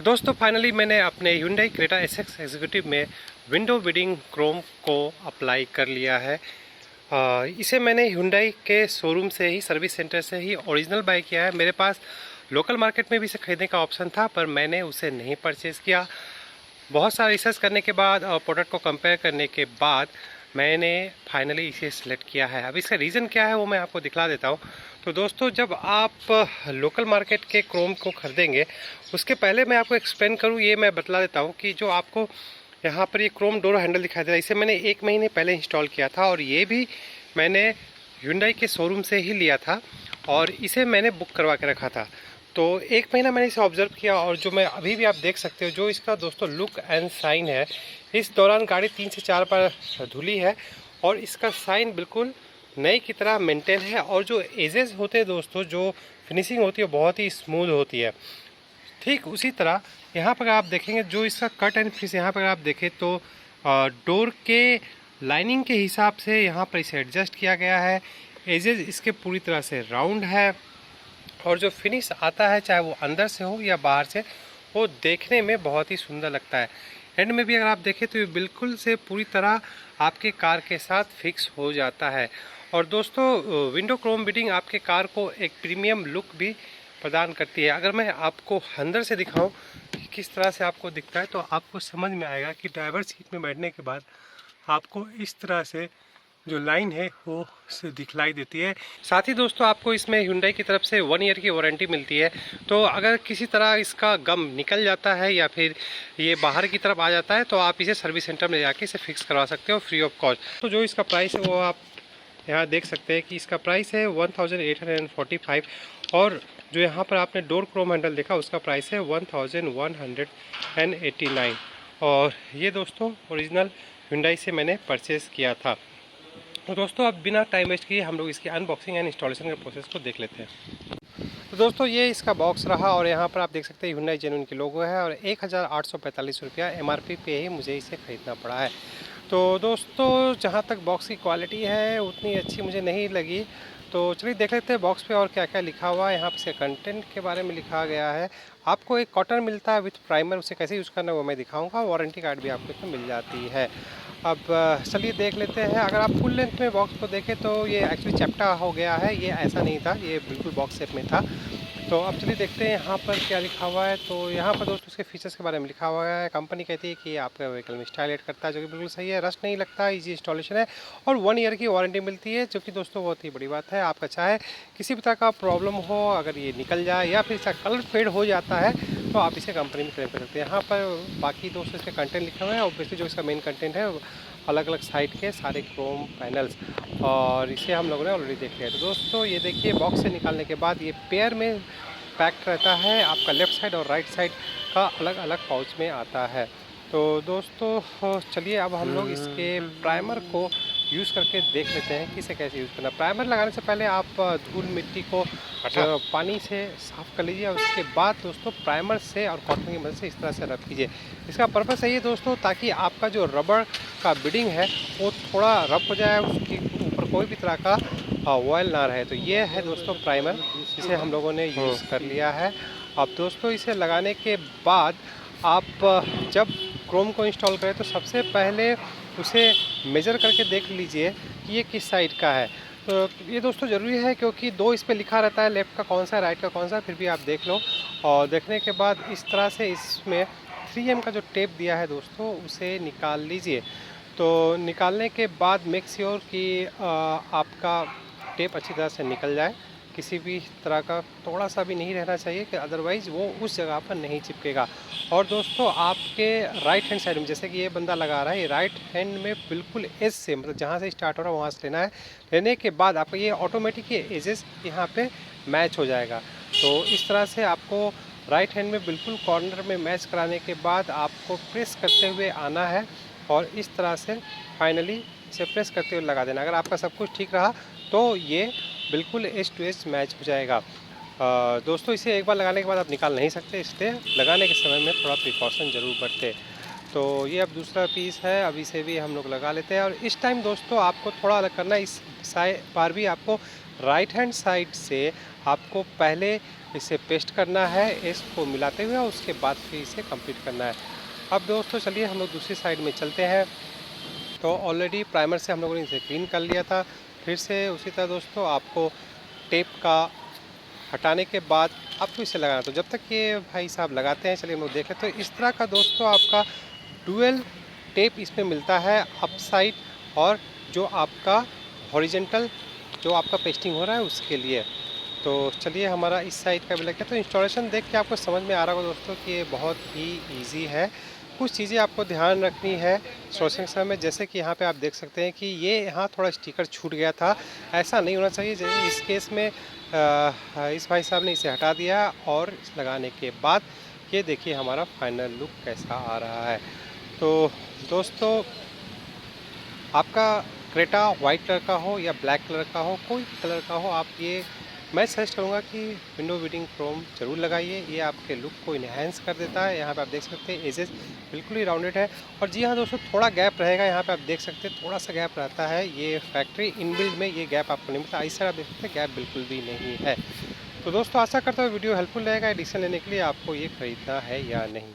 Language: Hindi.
दोस्तों फाइनली मैंने अपने Hyundai Creta SX एग्जीक्यूटिव में विंडो बिडिंग क्रोम को अप्लाई कर लिया है। इसे मैंने Hyundai के शोरूम से ही, सर्विस सेंटर से ही ओरिजिनल बाय किया है। मेरे पास लोकल मार्केट में भी इसे खरीदने का ऑप्शन था, पर मैंने उसे नहीं परचेज़ किया। बहुत सारा रिसर्च करने के बाद और प्रोडक्ट को कंपेयर करने के बाद मैंने फाइनली इसे सिलेक्ट किया है। अब इसका रीज़न क्या है वो मैं आपको दिखला देता हूँ। तो दोस्तों, जब आप लोकल मार्केट के क्रोम को खरीदेंगे उसके पहले मैं आपको एक्सप्लेन करूँ, ये मैं बतला देता हूँ कि जो आपको यहाँ पर ये क्रोम डोर हैंडल दिखाई दे रहा है, इसे मैंने 1 महीने पहले इंस्टॉल किया था और ये भी मैंने Hyundai के शोरूम से ही लिया था और इसे मैंने बुक करवा के रखा था। तो 1 महीना मैंने इसे ऑब्ज़र्व किया और जो मैं अभी भी आप देख सकते हो जो इसका दोस्तों लुक एंड साइन है, इस दौरान गाड़ी 3 से 4 बार धुली है और इसका साइन बिल्कुल नई की तरह मेंटेन है। और जो एजेस होते हैं दोस्तों, जो फिनिशिंग होती है बहुत ही स्मूथ होती है। ठीक उसी तरह यहाँ पर आप देखेंगे जो इसका कट एंड फिनिश, यहाँ पर आप देखें तो डोर के लाइनिंग के हिसाब से यहाँ पर इसे एडजस्ट किया गया है। एजेस इसके पूरी तरह से राउंड है और जो फिनिश आता है, चाहे वो अंदर से हो या बाहर से, वो देखने में बहुत ही सुंदर लगता है। एंड में भी अगर आप देखें तो ये बिल्कुल से पूरी तरह आपके कार के साथ फिक्स हो जाता है। और दोस्तों, विंडो क्रोम बिडिंग आपके कार को एक प्रीमियम लुक भी प्रदान करती है। अगर मैं आपको अंदर से दिखाऊं कि किस तरह से आपको दिखता है तो आपको समझ में आएगा कि ड्राइवर सीट में बैठने के बाद आपको इस तरह से जो लाइन है वो दिखलाई देती है। साथ ही दोस्तों, आपको इसमें Hyundai की तरफ से 1 ईयर की वारंटी मिलती है। तो अगर किसी तरह इसका गम निकल जाता है या फिर ये बाहर की तरफ आ जाता है तो आप इसे सर्विस सेंटर में जाके इसे फिक्स करवा सकते हो फ्री ऑफ कॉस्ट। तो जो इसका प्राइस है वो आप यहाँ देख सकते हैं कि इसका प्राइस है 1845 और जो यहाँ पर आपने डोर क्रोम हैंडल देखा उसका प्राइस है 1189। और ये दोस्तों ओरिजिनल Hyundai से मैंने परचेज़ किया था। तो दोस्तों, अब बिना टाइम वेस्ट किए हम लोग इसकी अनबॉक्सिंग एंड इंस्टॉलेशन के प्रोसेस को देख लेते हैं। तो दोस्तों, ये इसका बॉक्स रहा और यहाँ पर आप देख सकते हैं Hyundai जेन्युइन की लोगो है और 1845 रुपया MRP पे ही मुझे इसे ख़रीदना पड़ा है। तो दोस्तों, जहाँ तक बॉक्स की क्वालिटी है उतनी अच्छी मुझे नहीं लगी। तो चलिए देख लेते हैं बॉक्स पे और क्या क्या लिखा हुआ है। यहाँ पे कंटेंट के बारे में लिखा गया है। आपको एक कॉटन मिलता है विथ प्राइमर, उसे कैसे यूज़ करना है वो मैं दिखाऊंगा। वारंटी कार्ड भी आपको इसमें मिल जाती है। अब चलिए देख लेते हैं। अगर आप फुल लेंथ में बॉक्स को देखें तो ये एक्चुअली चैप्टा हो गया है, ये ऐसा नहीं था, ये बिल्कुल बॉक्स शेप में था। तो अब चलिए देखते हैं यहाँ पर क्या लिखा हुआ है। तो यहाँ पर दोस्तों उसके फीचर्स के बारे में लिखा हुआ है। कंपनी कहती है कि आपका व्हीकल में स्टाइल ऐड करता है, जो कि बिल्कुल सही है। रस्ट नहीं लगता, इजी इंस्टॉलेशन है और 1 ईयर की वारंटी मिलती है, जो कि दोस्तों बहुत ही बड़ी बात है। आपका चाहे किसी भी तरह का प्रॉब्लम हो, अगर ये निकल जाए या फिर इसका कलर फेड हो जाता है तो आप इसे कंपनी में क्लेम कर सकते हैं। यहाँ पर बाकी दोस्तों इसके कंटेंट लिखे हुए हैं। ऑब्वियसली जो इसका मेन कंटेंट है अलग अलग साइड के सारे क्रोम पैनल्स, और इसे हम लोगों ने ऑलरेडी देख लिया। तो दोस्तों ये देखिए, बॉक्स से निकालने के बाद ये पेयर में पैक्ड रहता है। आपका लेफ़्ट साइड और राइट साइड का अलग अलग पाउच में आता है। तो दोस्तों चलिए अब हम लोग इसके प्राइमर को यूज़ करके देख लेते हैं कि इसे कैसे यूज़ करना। प्राइमर लगाने से पहले आप धूल मिट्टी को पानी से साफ़ कर लीजिए। उसके बाद दोस्तों प्राइमर से और कॉटन की मदद से इस तरह से रब कीजिए। इसका पर्पस है ये दोस्तों, ताकि आपका जो रबर का बिडिंग है वो थोड़ा रब हो जाए, उसके ऊपर कोई भी तरह का ऑयल ना रहे। तो ये है दोस्तों प्राइमर, जिसे हम लोगों ने यूज़ कर लिया है। अब दोस्तों इसे लगाने के बाद आप जब क्रोम को इंस्टॉल करें तो सबसे पहले उसे मेज़र करके देख लीजिए कि ये किस साइड का है। तो ये दोस्तों ज़रूरी है, क्योंकि 2 इस पे लिखा रहता है, लेफ़्ट का कौन सा राइट का कौन सा। फिर भी आप देख लो और देखने के बाद इस तरह से इसमें 3M का जो टेप दिया है दोस्तों उसे निकाल लीजिए। तो निकालने के बाद मेक श्योर कि आपका टेप अच्छी तरह से निकल जाए। किसी भी तरह का थोड़ा सा भी नहीं रहना चाहिए, कि अदरवाइज़ वो उस जगह पर नहीं चिपकेगा। और दोस्तों आपके राइट हैंड साइड में, जैसे कि ये बंदा लगा रहा है, ये राइट हैंड में बिल्कुल एज से, मतलब जहाँ से स्टार्ट हो रहा है वहाँ से लेना है। लेने के बाद आपको ये ऑटोमेटिक ये एजेस यहाँ पे मैच हो जाएगा। तो इस तरह से आपको राइट हैंड में बिल्कुल कॉर्नर में मैच कराने के बाद आपको प्रेस करते हुए आना है और इस तरह से फाइनली इसे प्रेस करते हुए लगा देना। अगर आपका सब कुछ ठीक रहा तो ये बिल्कुल एज टू एज मैच हो जाएगा। दोस्तों इसे एक बार लगाने के बाद आप निकाल नहीं सकते, इसलिए लगाने के समय में थोड़ा प्रिकॉशन ज़रूर बरतें। तो ये अब दूसरा पीस है, अब इसे भी हम लोग लगा लेते हैं। और इस टाइम दोस्तों आपको थोड़ा अलग करना है। इस बार भी आपको राइट हैंड साइड से आपको पहले इसे पेस्ट करना है इसको मिलाते हुए, और उसके बाद फिर इसे कंप्लीट करना है। अब दोस्तों चलिए हम लोग दूसरी साइड में चलते हैं। तो ऑलरेडी प्राइमर से हम लोगों ने इसे क्लीन कर लिया था। फिर से उसी तरह दोस्तों आपको टेप का हटाने के बाद आपको इसे लगाना। तो जब तक ये भाई साहब लगाते हैं, चलिए हम लोग देख लेते हैं। तो इस तरह का दोस्तों आपका डुअल टेप इसमें मिलता है अप साइड, और जो आपका हॉरिजेंटल जो आपका पेस्टिंग हो रहा है उसके लिए। तो चलिए हमारा इस साइड का भी लग गया। तो इंस्टॉलेशन देख के आपको समझ में आ रहा होगा दोस्तों कि ये बहुत ही ईजी है। कुछ चीज़ें आपको ध्यान रखनी है इंस्टॉलेशन के समय में, जैसे कि यहाँ पे आप देख सकते हैं कि ये यहाँ थोड़ा स्टिकर छूट गया था, ऐसा नहीं होना चाहिए। जैसे इस केस में इस भाई साहब ने इसे हटा दिया, और इस लगाने के बाद ये देखिए हमारा फाइनल लुक कैसा आ रहा है। तो दोस्तों आपका क्रेटा वाइट कलर का हो या ब्लैक कलर का हो, कोई कलर का हो, आप ये मैं सजेस्ट करूँगा कि विंडो वीडिंग क्रोम ज़रूर लगाइए। ये आपके लुक को इन्हेंस कर देता है। यहाँ पे आप देख सकते हैं एजेस बिल्कुल ही राउंडेड है। और जी हाँ दोस्तों, थोड़ा गैप रहेगा, यहाँ पे आप देख सकते हैं थोड़ा सा गैप रहता है। ये फैक्ट्री इनबिल्ड में ये गैप आपको नहीं मिलता। इस तरह आप देख सकते हैं गैप बिल्कुल भी नहीं है। तो दोस्तों आशा करता हूँ वीडियो हेल्पफुल रहेगा। एडिशन लेने के लिए आपको ये ख़रीदना है या नहीं।